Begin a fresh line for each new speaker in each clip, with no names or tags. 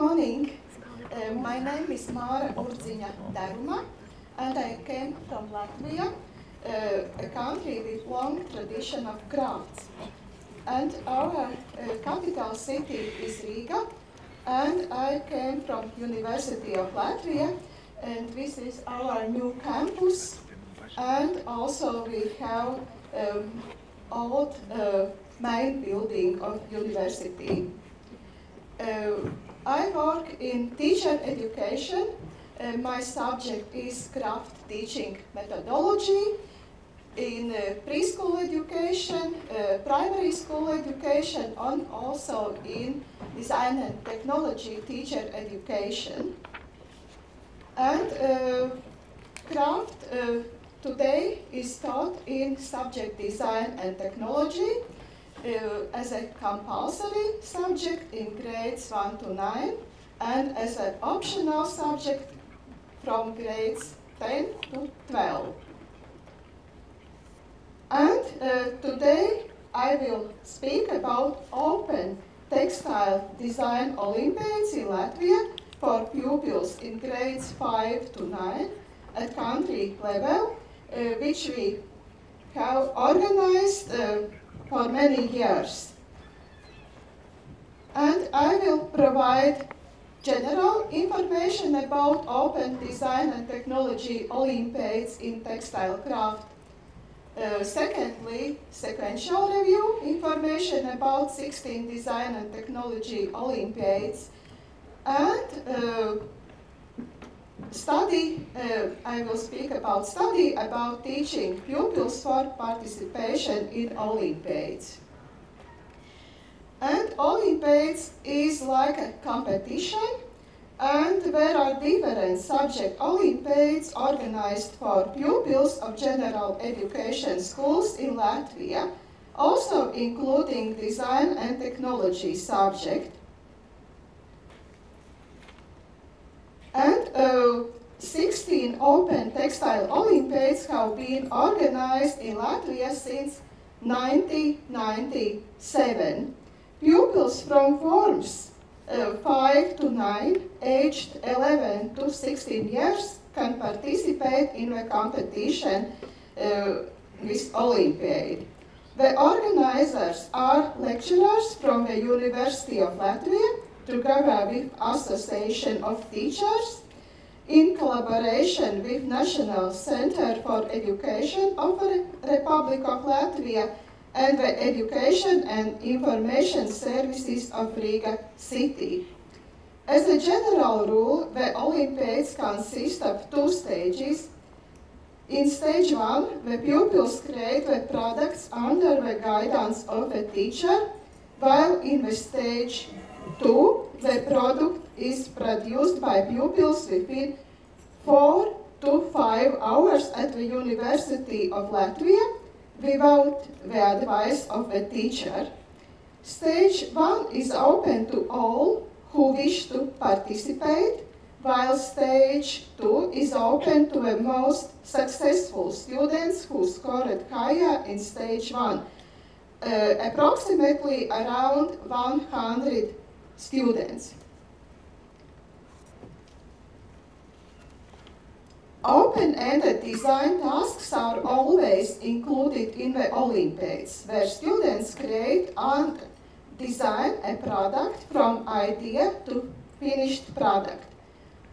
morning. My name is Māra Urdziņa Deruma, and I came from Latvia, a country with long tradition of crafts. And our capital city is Riga, and I came from University of Latvia, and this is our new campus. And also we have old main building of university. I work in teacher education. My subject is craft teaching methodology in preschool education, primary school education, and also in design and technology teacher education. And craft today is taught in subject design and technology as a compulsory subject in grades 1 to 9 and as an optional subject from grades 10 to 12. And today I will speak about Open Textile Design Olympiads in Latvia for pupils in grades 5 to 9 at country level, which we have organized for many years. And I will provide general information about Open Design and Technology Olympiads in textile craft. Secondly, sequential review, information about 16 Design and Technology Olympiads. And I will speak about study about teaching pupils for participation in Olympiads. And Olympiads is like a competition, and there are different subject Olympiads organized for pupils of general education schools in Latvia, also including design and technology subject. And 16 Open Textile Olympiads have been organized in Latvia since 1997. Pupils from forms 5 to 9, aged 11 to 16 years, can participate in a competition with Olympiad. The organizers are lecturers from the University of Latvia, together with Association of Teachers, in collaboration with National Center for Education of the Republic of Latvia and the Education and Information Services of Riga City. As a general rule, the Olympiads consist of 2 stages. In stage 1, the pupils create the products under the guidance of a teacher, while in the stage 2, the product is produced by pupils within 4 to 5 hours at the University of Latvia without the advice of the teacher. Stage 1 is open to all who wish to participate, while stage 2 is open to the most successful students who scored higher in stage 1, approximately around 100 students. Open-ended design tasks are always included in the Olympiads, where students create and design a product from idea to finished product.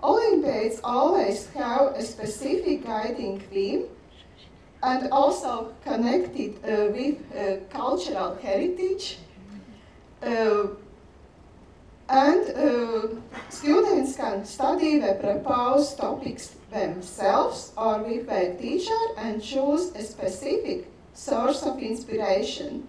Olympiads always have a specific guiding theme and also connected with cultural heritage. Students can study the proposed topics themselves or with a teacher and choose a specific source of inspiration.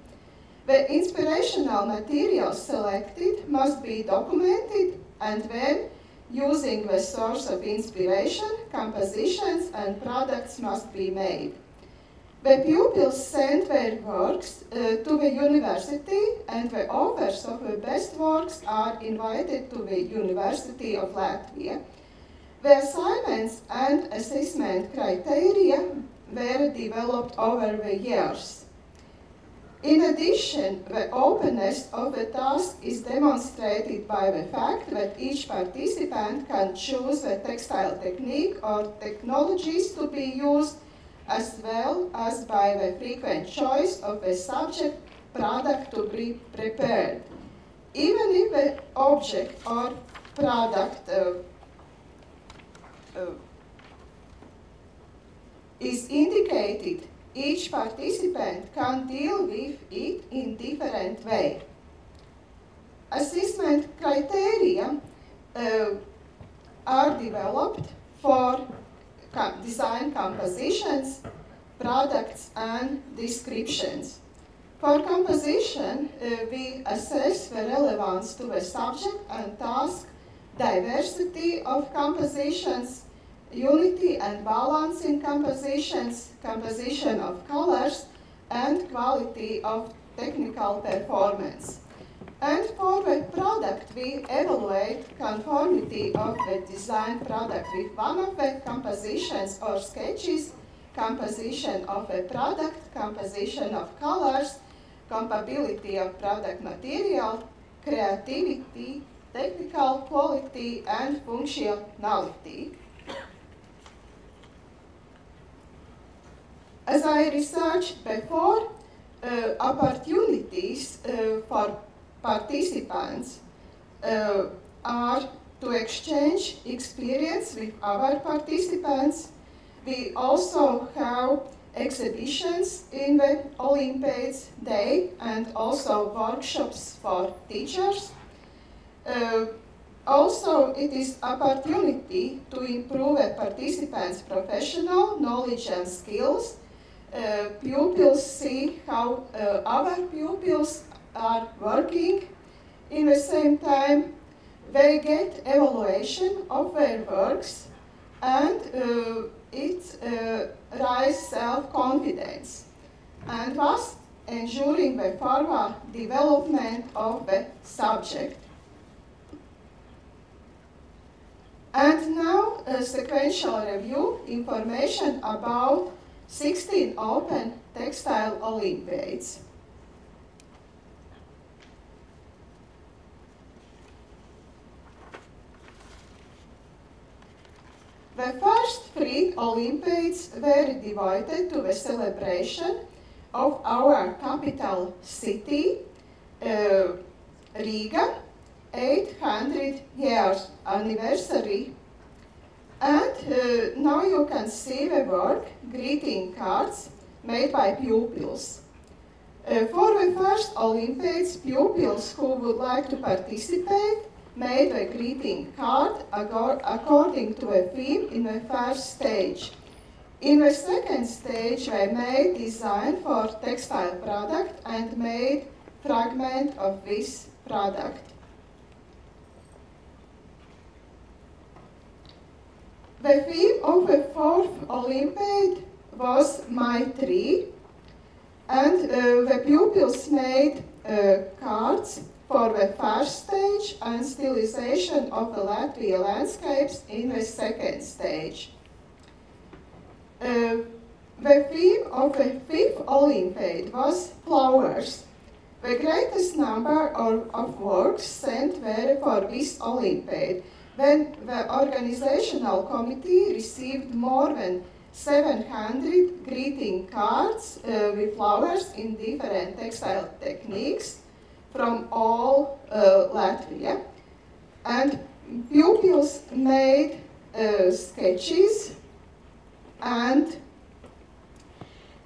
The inspirational materials selected must be documented, and when using the source of inspiration, compositions and products must be made. The pupils send their works to the university, and the authors of the best works are invited to the University of Latvia. The assignments and assessment criteria were developed over the years. In addition, the openness of the task is demonstrated by the fact that each participant can choose the textile technique or technologies to be used, as well as by the frequent choice of the subject product to be prepared. Even if the object or product is indicated, each participant can deal with it in different way. Assessment criteria are developed for design compositions, products, and descriptions. For composition, we assess the relevance to the subject and task, diversity of compositions, unity and balance in compositions, composition of colors, and quality of technical performance. And for the product, we evaluate conformity of the design product with one of the compositions or sketches, composition of a product, composition of colors, compatibility of product material, creativity, technical quality, and functionality. As I researched before, opportunities for participants are to exchange experience with other participants. We also have exhibitions in the Olympiads Day and also workshops for teachers. Also, it is opportunity to improve a participant's professional knowledge and skills. Pupils see how other pupils are working. In the same time, they get evaluation of their works, and it raises self-confidence, and thus ensuring the further development of the subject. And now a sequential review, information about 16 Open Textile Olympiads. The first 3 Olympiads were devoted to the celebration of our capital city, Riga, 800 years anniversary. And now you can see the work, greeting cards made by pupils. For the first Olympiads, pupils who would like to participate made a greeting card according to a theme in the first stage. In the second stage, they made design for textile product and made fragment of this product. The theme of the fourth Olympiad was My Tree, and the pupils made cards for the first stage and stylization of the Latvian landscapes in the second stage. The theme of the fifth Olympiad was Flowers. The greatest number of works sent were for this Olympiad, when the organizational committee received more than 700 greeting cards with flowers in different textile techniques from all Latvia. And pupils made sketches and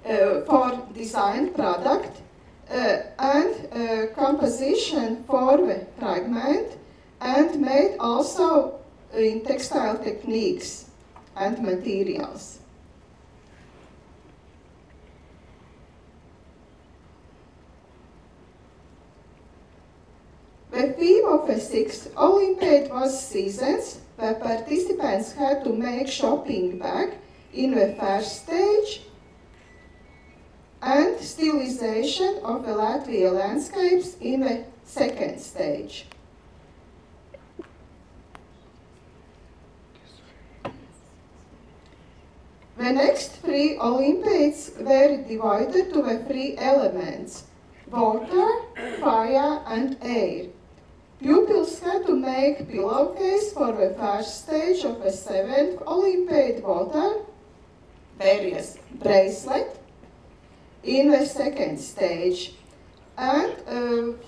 for design product and composition for the fragment, and made also in textile techniques and materials. The theme of the sixth Olympiad was Seasons. The participants had to make shopping bag in the first stage and stylization of the Latvian landscapes in the second stage. The next 3 Olympiads were divided to the 3 elements: water, fire, and air. Pupils had to make pillowcase for the first stage of the 7th Olympiad water, various bracelet, in the second stage, and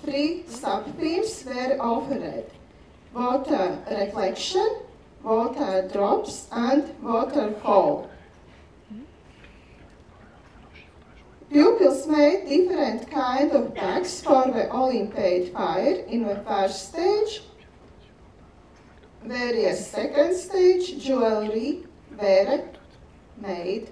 3 sub-themes were offered: water reflection, water drops, and waterfall. Pupils made different kind of bags for the Olympiad fire in the first stage, various second stage jewelry were made.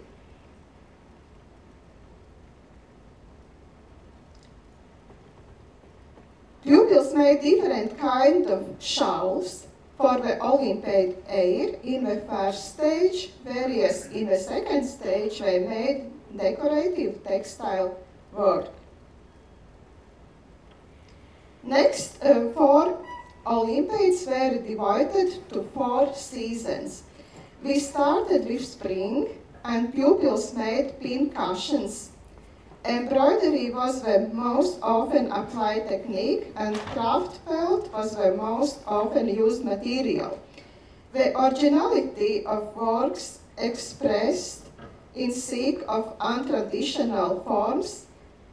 Pupils made different kind of shawls for the Olympiad air in the first stage, various in the second stage were made decorative textile work. Next, 4 Olympiads were divided to 4 seasons. We started with spring, and pupils made pin cushions. Embroidery was the most often applied technique, and craft felt was the most often used material. The originality of works expressed in seek of untraditional forms,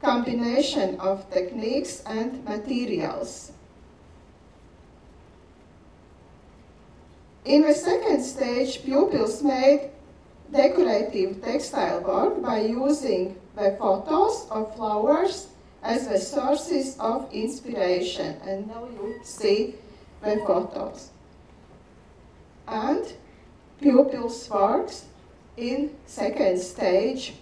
combination of techniques and materials. In the second stage, pupils made decorative textile work by using the photos of flowers as the sources of inspiration. And now you see the photos. And pupils' works in second stage.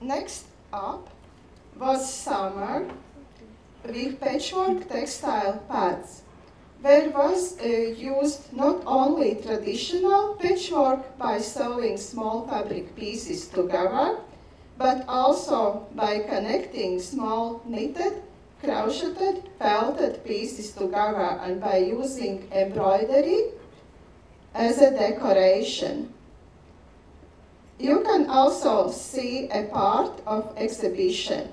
Next up was summer with patchwork textile pads. There was used not only traditional patchwork by sewing small fabric pieces together, but also by connecting small knitted, crocheted, felted pieces together and by using embroidery as a decoration. You can also see a part of exhibition.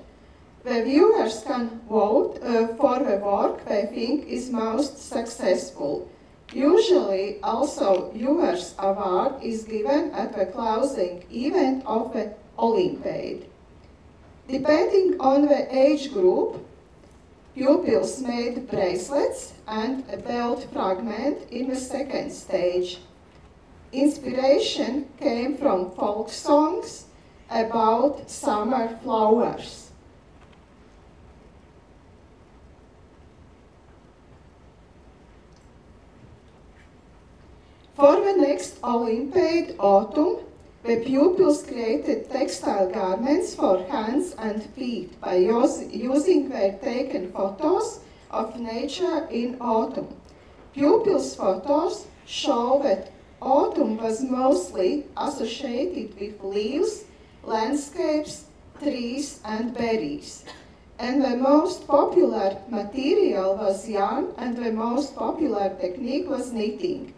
The viewers can vote for the work they think is most successful. Usually also viewers' award is given at the closing event of the Olympiad. Depending on the age group, pupils made bracelets and a belt fragment in the second stage. Inspiration came from folk songs about summer flowers. For the next Olympiad autumn, the pupils created textile garments for hands and feet by using their taken photos of nature in autumn. Pupils' photos show that autumn was mostly associated with leaves, landscapes, trees, and berries. And the most popular material was yarn, and the most popular technique was knitting.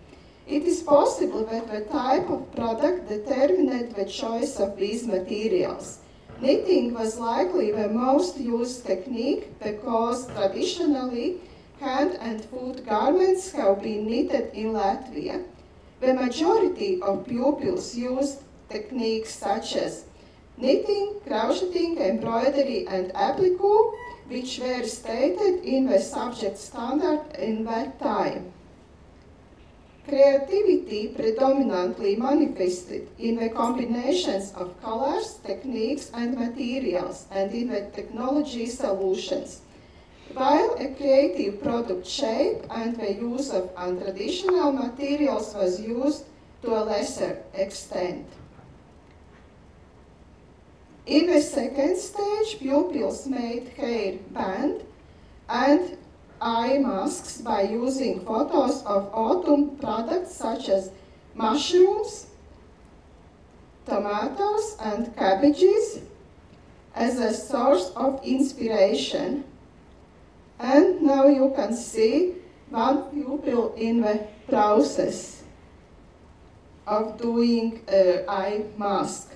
It is possible that the type of product determined the choice of these materials. Knitting was likely the most used technique because traditionally hand and foot garments have been knitted in Latvia. The majority of pupils used techniques such as knitting, crocheting, embroidery, and applique, which were stated in the subject standard in that time. Creativity predominantly manifested in the combinations of colors, techniques, and materials, and in the technology solutions, while a creative product shape and the use of untraditional materials was used to a lesser extent. In the second stage, pupils made hair band and eye masks by using photos of autumn products such as mushrooms, tomatoes, and cabbages as a source of inspiration. And now you can see one pupil in the process. of doing eye mask.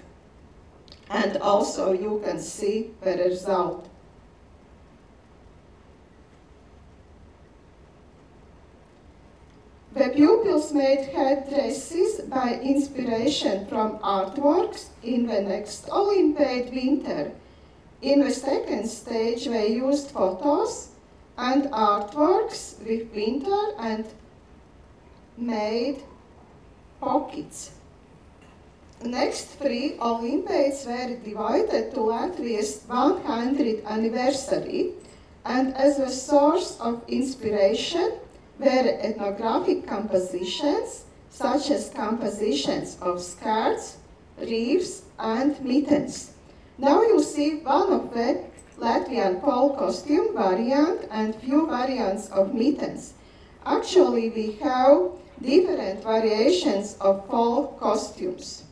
And also you can see the result. The pupils made headdresses by inspiration from artworks in the next Olympiad winter. In the second stage, they used photos and artworks with winter and made pockets. The next 3 Olympiads were divided to Latvia's 100th anniversary, and as a source of inspiration were ethnographic compositions, such as compositions of skirts, wreaths, and mittens. Now you see one of the Latvian pole costume variant and few variants of mittens. Actually, we have different variations of pole costumes.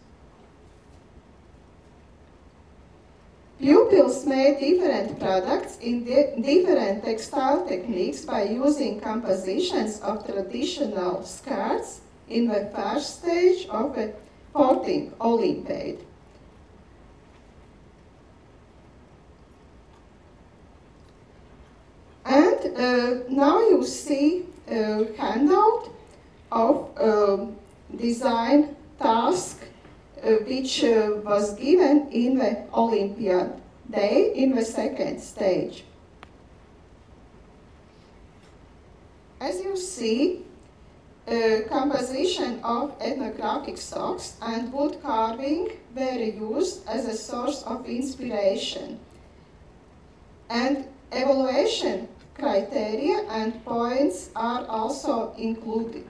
Pupils made different products in different textile techniques by using compositions of traditional skirts in the first stage of the 14th Olympiad. And now you see a handout of design task which was given in the Olympiad Day in the second stage. As you see, composition of ethnographic socks and wood carving were used as a source of inspiration. And evaluation criteria and points are also included.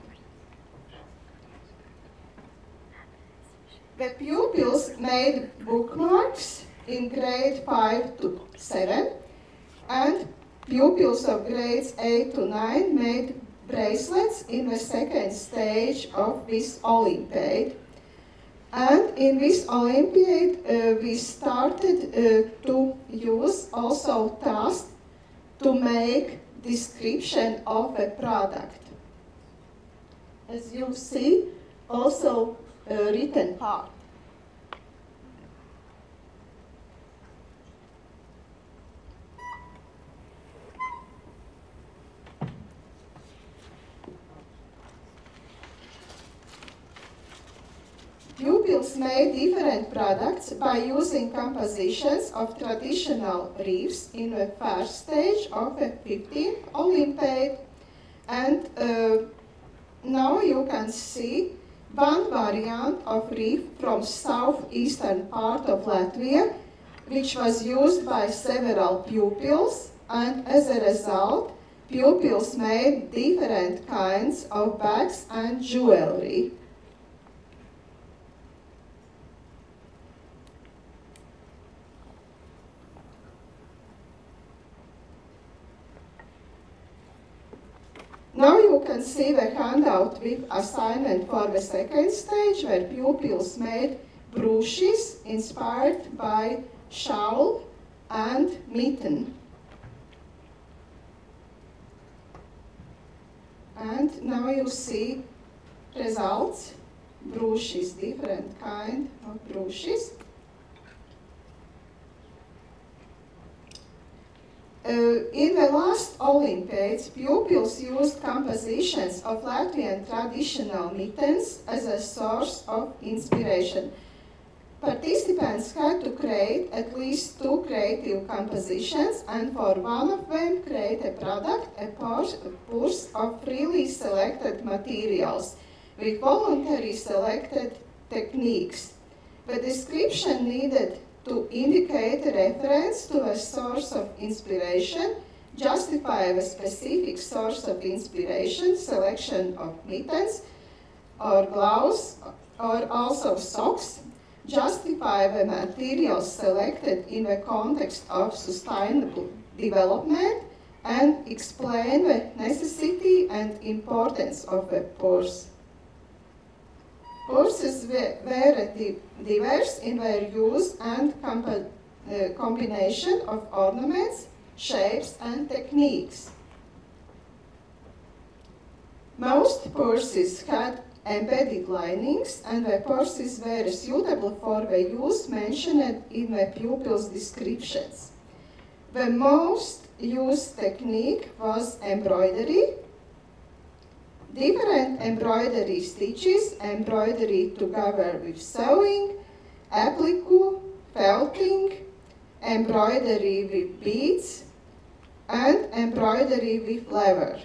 The pupils made bookmarks in grade 5 to 7, and pupils of grades 8 to 9 made bracelets in the second stage of this Olympiad. And in this Olympiad, we started to use also tasks to make description of a product. As you see, also a written part. Pupils made different products by using compositions of traditional wreaths in the first stage of the 15th Olympiad. And now you can see one variant of wreath from southeastern part of Latvia, which was used by several pupils, and as a result, pupils made different kinds of bags and jewelry. Now you can see the handout with assignment for the second stage, where pupils made brooches inspired by shawl and mitten. And now you see results, brooches, different kind of brooches. In the last Olympiads, pupils used compositions of Latvian traditional mittens as a source of inspiration. Participants had to create at least 2 creative compositions, and for one of them create a product, a purse of freely selected materials with voluntarily selected techniques. The description needed to indicate a reference to a source of inspiration, justify a specific source of inspiration, selection of mittens or gloves, or also socks, justify the materials selected in the context of sustainable development, and explain the necessity and importance of the purse. Purses were diverse in their use and combination of ornaments, shapes, and techniques. Most purses had embedded linings and the courses were suitable for the use mentioned in the pupils' descriptions. The most used technique was embroidery. Different embroidery stitches, embroidery together with sewing, applique, felting, embroidery with beads, and embroidery with leather.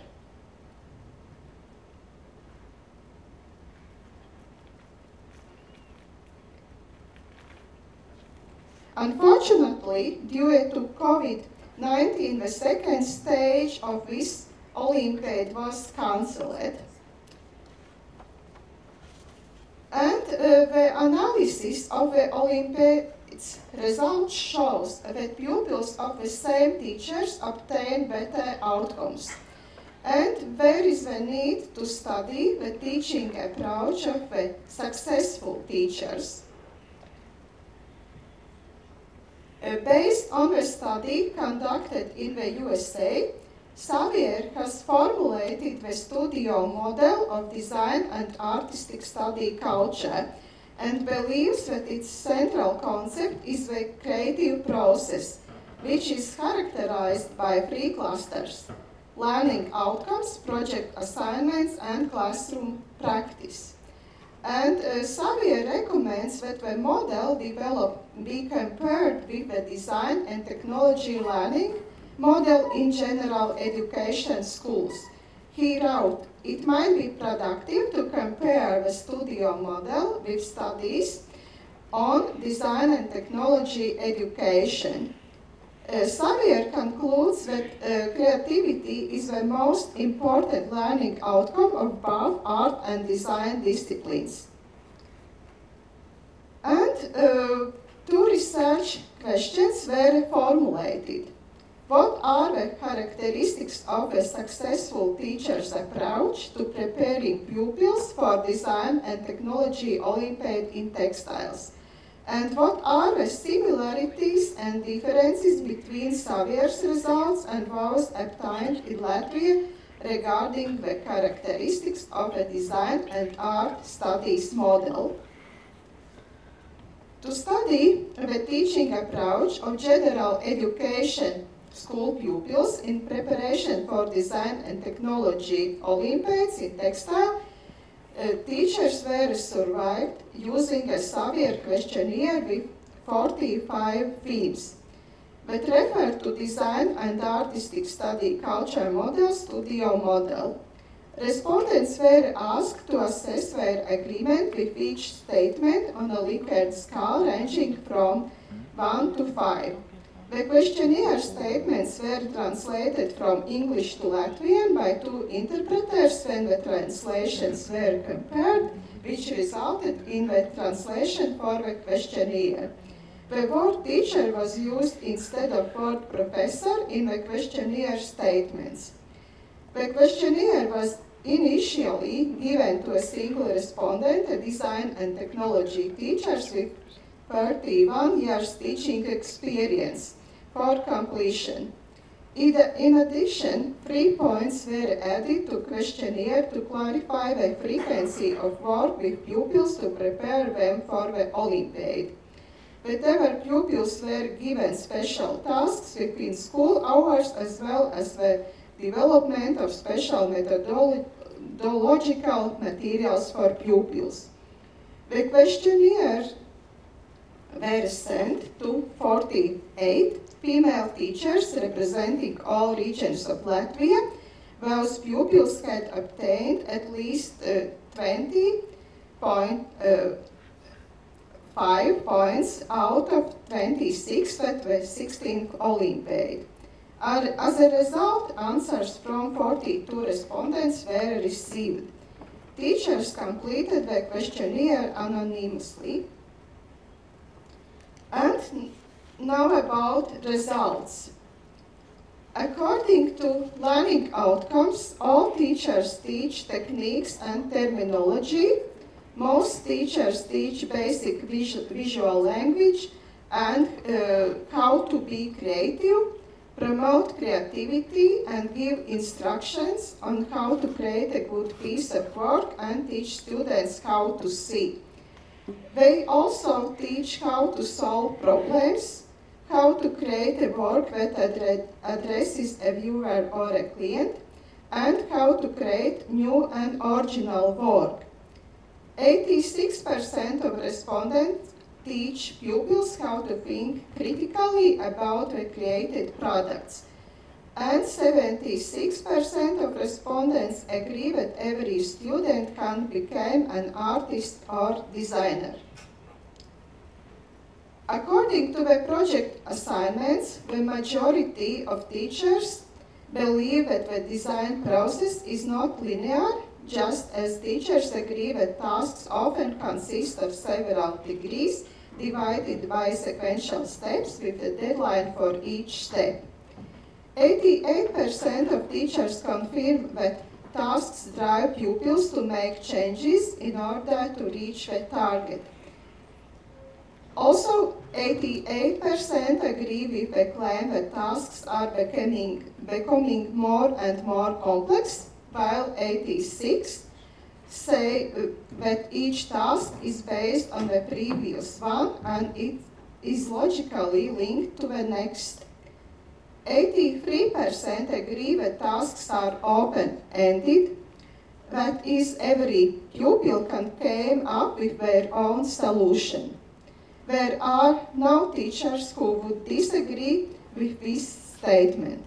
Unfortunately, due to COVID-19, the second stage of this Olympiad was cancelled. And the analysis of the Olympiad's results shows that pupils of the same teachers obtain better outcomes. And there is the need to study the teaching approach of the successful teachers. Based on a study conducted in the USA, Xavier has formulated the studio model of design and artistic study culture and believes that its central concept is the creative process, which is characterized by three clusters: learning outcomes, project assignments, and classroom practice. And Xavier recommends that the model be compared with the design and technology learning model in general education schools. He wrote, "It might be productive to compare the studio model with studies on design and technology education." Xavier concludes that creativity is the most important learning outcome of both art and design disciplines. And two research questions were formulated. What are the characteristics of a successful teacher's approach to preparing pupils for design and technology Olympiad in textiles? And what are the similarities and differences between Xavier's results and those obtained in Latvia regarding the characteristics of a design and art studies model? To study the teaching approach of general education school pupils in preparation for design and technology Olympiads in textile, teachers were surveyed using a Xavier questionnaire with 45 themes that refer to design and artistic study culture model, studio model. Respondents were asked to assess their agreement with each statement on a Likert scale ranging from 1 to 5. The questionnaire statements were translated from English to Latvian by two interpreters when the translations were compared, which resulted in the translation for the questionnaire. The word teacher was used instead of word professor in the questionnaire statements. The questionnaire was initially given to a single respondent, a design and technology teacher with 31 years teaching experience, for completion. In addition, 3 points were added to questionnaire to clarify the frequency of work with pupils to prepare them for the Olympiad. Whatever pupils were given special tasks within school hours as well as the development of special methodological materials for pupils. The questionnaire were sent to 48 female teachers representing all regions of Latvia. Those pupils had obtained at least 20.5 points out of 26 at the 16th Olympiad. As a result, answers from 42 respondents were received. Teachers completed the questionnaire anonymously. And now about results. According to learning outcomes, all teachers teach techniques and terminology. Most teachers teach basic visual language and how to be creative. promote creativity and give instructions on how to create a good piece of work and teach students how to see. They also teach how to solve problems, how to create a work that addresses a viewer or a client, and how to create new and original work. 86% of respondents teach pupils how to think critically about the created products. And 76% of respondents agree that every student can become an artist or designer. According to the project assignments, the majority of teachers believe that the design process is not linear, just as teachers agree that tasks often consist of several degrees divided by sequential steps with a deadline for each step. 88% of teachers confirm that tasks drive pupils to make changes in order to reach the target. Also, 88% agree with the claim that tasks are becoming more and more complex, while 86% say that each task is based on the previous one and it is logically linked to the next. 83% agree that tasks are open-ended, that is, every pupil can come up with their own solution. There are no teachers who would disagree with this statement.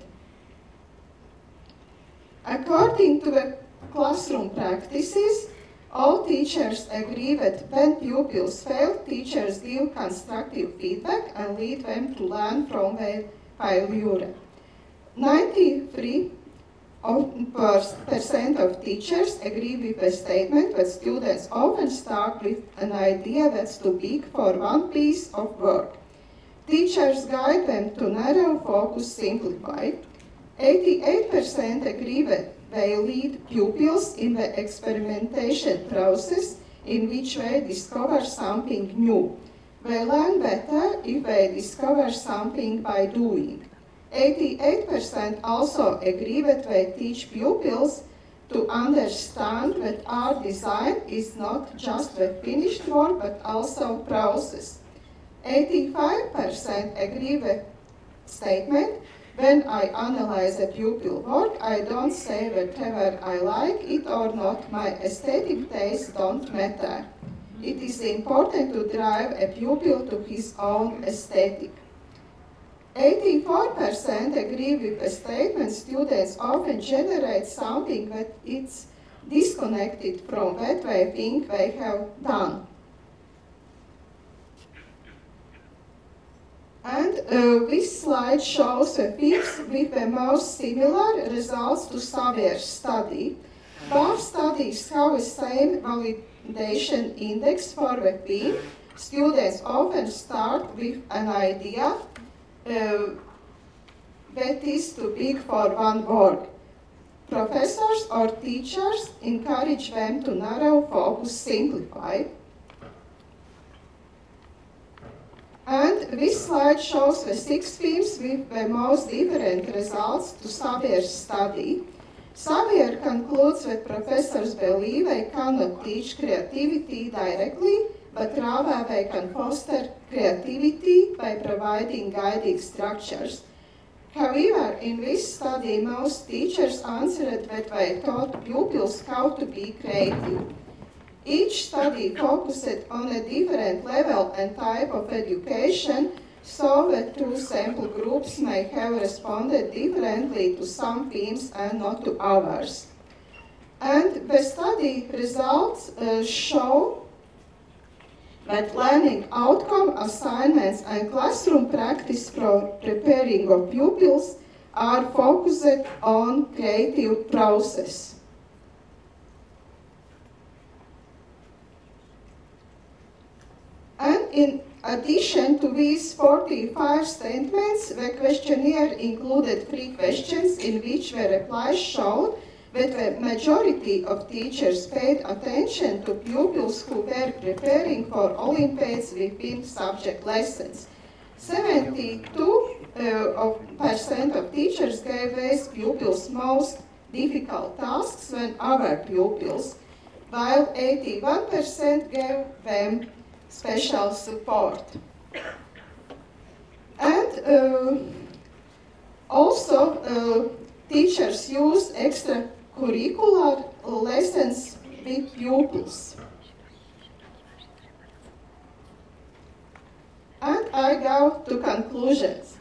According to the classroom practices, all teachers agree that when pupils fail, teachers give constructive feedback and lead them to learn from their failure. 93% of teachers agree with the statement that students often start with an idea that's too big for one piece of work. Teachers guide them to narrow focus, simplify. 88% agree that they lead pupils in the experimentation process in which they discover something new. They learn better if they discover something by doing. 88% also agree that they teach pupils to understand that art design is not just the finished work but also process. 85% agree with statement, when I analyze a pupil work, I don't say that whether I like it or not, my aesthetic tastes don't matter. It is important to drive a pupil to his own aesthetic. 84% agree with the statement students often generate something that is disconnected from what they think they have done. And this slide shows the peaks with the most similar results to Savier's study. Both studies have the same validation index for the theme. Students often start with an idea that is too big for one work. Professors or teachers encourage them to narrow focus, simplify. And this slide shows the 6 themes with the most different results to Savier's study. Savier concludes that professors believe they cannot teach creativity directly, but rather they can foster creativity by providing guiding structures. However, in this study, most teachers answered that they taught pupils how to be creative. Each study focused on a different level and type of education, so the 2 sample groups may have responded differently to some themes and not to others. And the study results show that learning outcome assignments and classroom practice for preparing of pupils are focused on creative process. And in addition to these 45 statements, the questionnaire included 3 questions in which the replies showed that the majority of teachers paid attention to pupils who were preparing for Olympiads within subject lessons. 72% 20% of teachers gave these pupils most difficult tasks when other pupils, while 81% gave them special support. And also, teachers use extracurricular lessons with pupils. And I go to conclusions.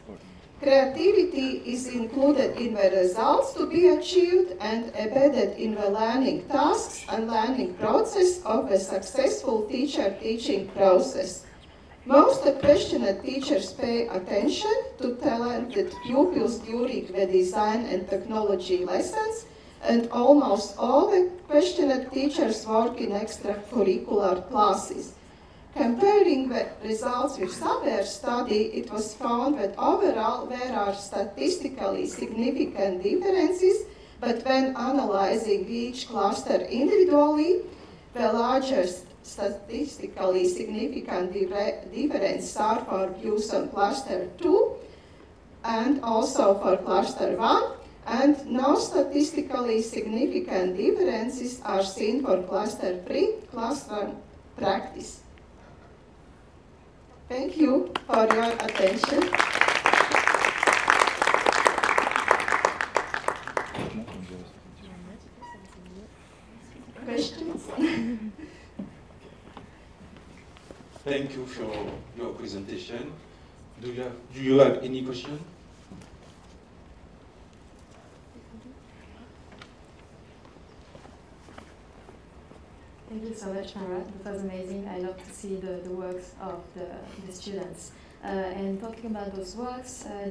Creativity is included in the results to be achieved and embedded in the learning tasks and learning process of a successful teacher-teaching process. Most questioned teachers pay attention to talented pupils during the design and technology lessons, and almost all the questioned teachers work in extracurricular classes. Comparing the results with Saber's study, it was found that overall there are statistically significant differences, but when analyzing each cluster individually, the largest statistically significant differences are for views on cluster 2 and also for cluster 1, and no statistically significant differences are seen for cluster 3, cluster practice. Thank you for your attention. Questions?
Thank you for your presentation. Do you have any question?
Thank you so much, Mara. That was amazing. I love to see the works of the students. And talking about those works, I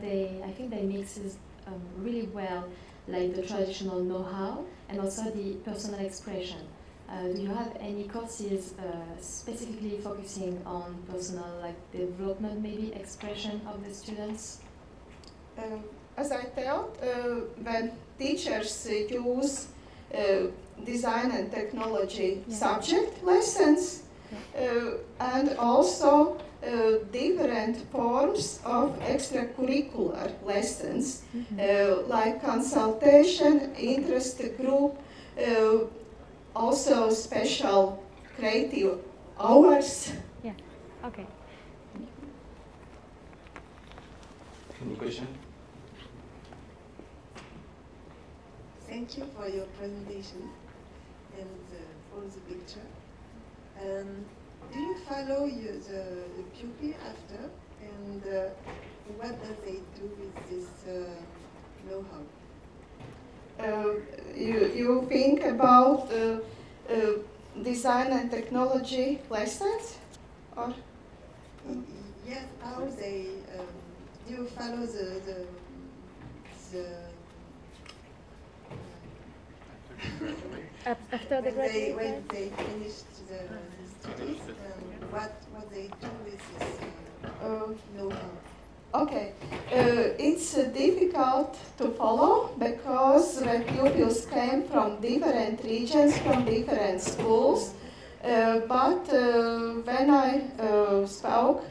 think they mixes really well, like the traditional know-how and also the personal expression. Do you have any courses specifically focusing on personal, like development, maybe expression of the students?
As I told, when teachers use design and technology subject lessons, and also different forms of extracurricular lessons, like consultation, interest group, also special creative hours.
Yeah, okay.
Any question?
Thank you for your presentation and for the picture. Do you follow the pupil after, and what do they do with this know-how?
You think about design and technology lessons, or?
Yes, how they do you follow the
After the graduate?
when they finished the studies, and what they do with this know-how?
Okay, it's difficult to follow because the pupils came from different regions, from different schools. But when I spoke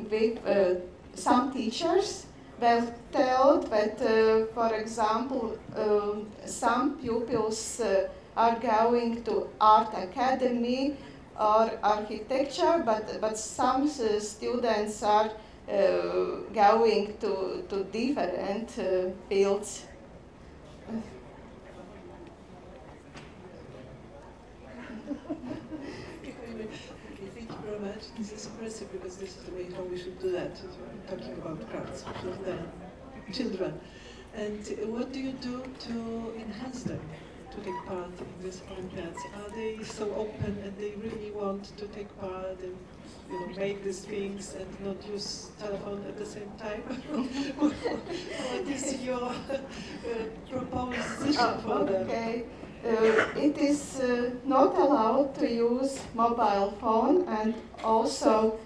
with some teachers, they told that, for example, some pupils are going to art academy or architecture, but some students are going to different fields.
Thank you very much. This is impressive because this is the way how we should do that. We're talking about crafts for the children. And what do you do to enhance them to take part in these Olympiads? Are they so open and they really want to take part and make these things and not use telephone at the same time? What is your proposition for them?
Okay. It is not allowed to use mobile phone, and also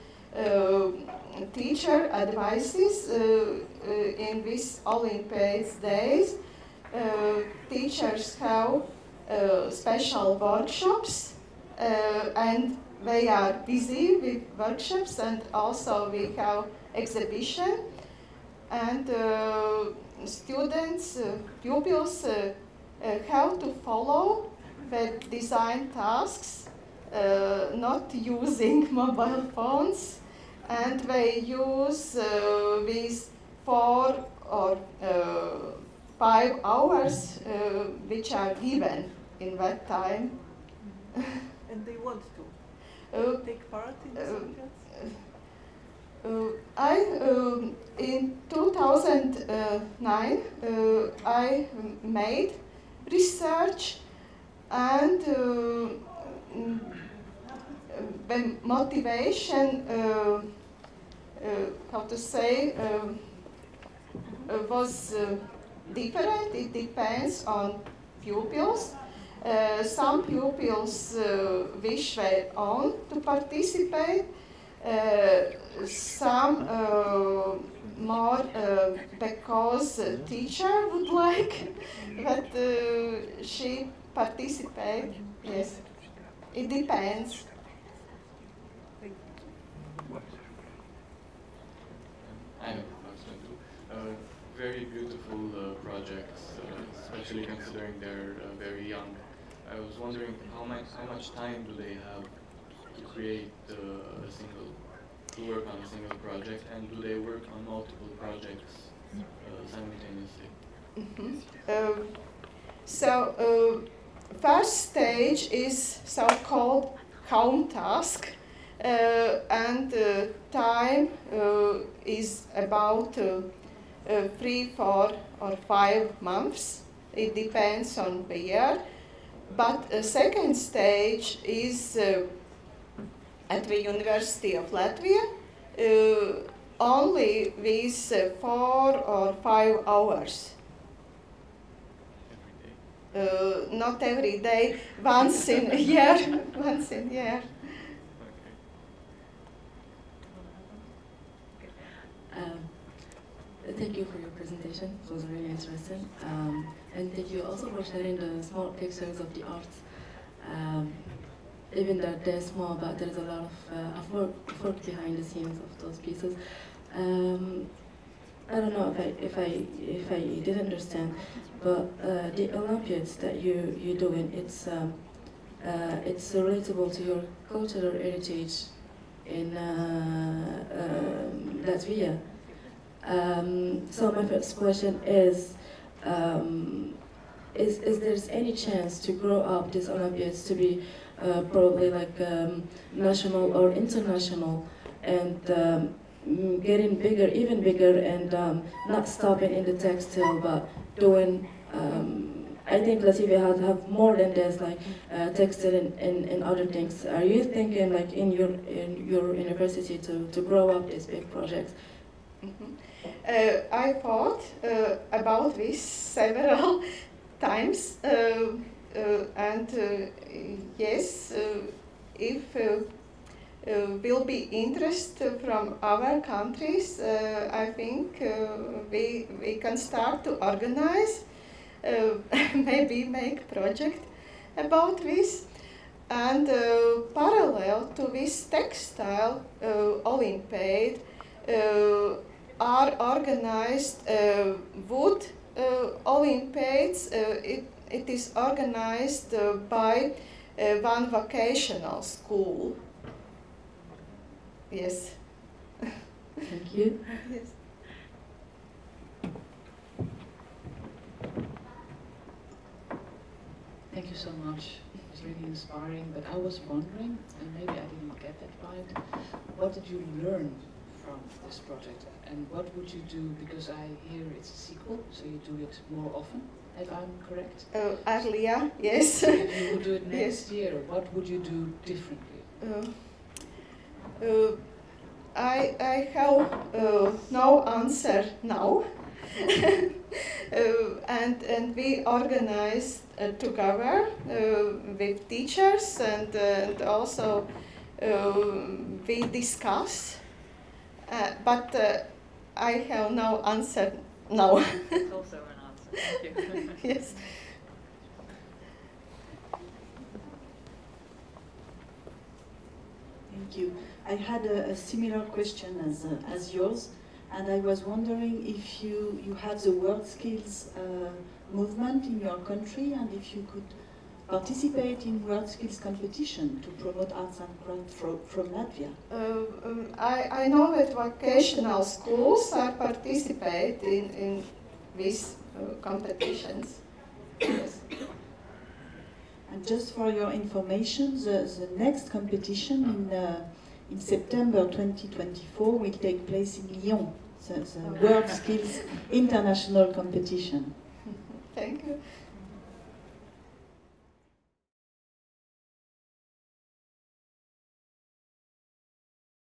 teacher advices in these Olympiad days. Teachers have special workshops, and they are busy with workshops, and also we have exhibition. and students, pupils have to follow the design tasks, not using mobile phones, and they use these 4 or 5 hours which are given in that time.
And they want to take part in the subjects?
In 2009, I made research, and the motivation, how to say, was different. It depends on pupils. Some pupils wish their own to participate. Some more because teacher would like that she participate. Yes, it depends.
I know, very beautiful projects, especially considering they're very young. I was wondering how much time do they have to create to work on a single project, and do they work on multiple projects simultaneously?
First stage is so-called home task, and time is about 3, 4, or 5 months. It depends on the year. But a second stage is at the University of Latvia, only with 4 or 5 hours. Not every day, once in a year. Once in a year.
Thank you for your presentation. It was really interesting. And thank you also for sharing the small pictures of the arts. Even though they're small, but there's a lot of work behind the scenes of those pieces. I don't know if I did understand, but the Olympiads that you're doing, it's relatable to your cultural heritage in Latvia. So my first question is there any chance to grow up these Olympiads to be probably like national or international, and getting bigger, even bigger, and not stopping in the textile, but doing, I think Latvia have more than this, like textile and other things. Are you thinking like in your university to grow up these big projects?
Mm-hmm. I thought about this several times, and yes, if will be interest from other countries, I think we can start to organize, maybe make project about this. And parallel to this textile Olympiad, are organized wood Olympiads. It is organized by one vocational school. Yes.
Thank you.
Yes.
Thank you so much. It was really inspiring, but I was wondering, and maybe I didn't get that right, what did you learn from this project, and what would you do, because I hear it's a sequel, so you do it more often, if I'm correct?
Earlier, yes.
If you would do it next
yes.
year, what would you do differently?
I have no answer now. And we organized together with teachers, and also we discuss. But I have no answer now.
It's also an answer. Thank you.
Yes.
Thank you. I had a similar question as yours. And I was wondering if you have the WorldSkills movement in your country, and if you could participate in WorldSkills competition to promote arts and crafts from Latvia.
I know that vocational schools are participating in these competitions. Yes.
And just for your information, the next competition in September 2024 will take place in Lyon, the WorldSkills International Competition.
Thank you.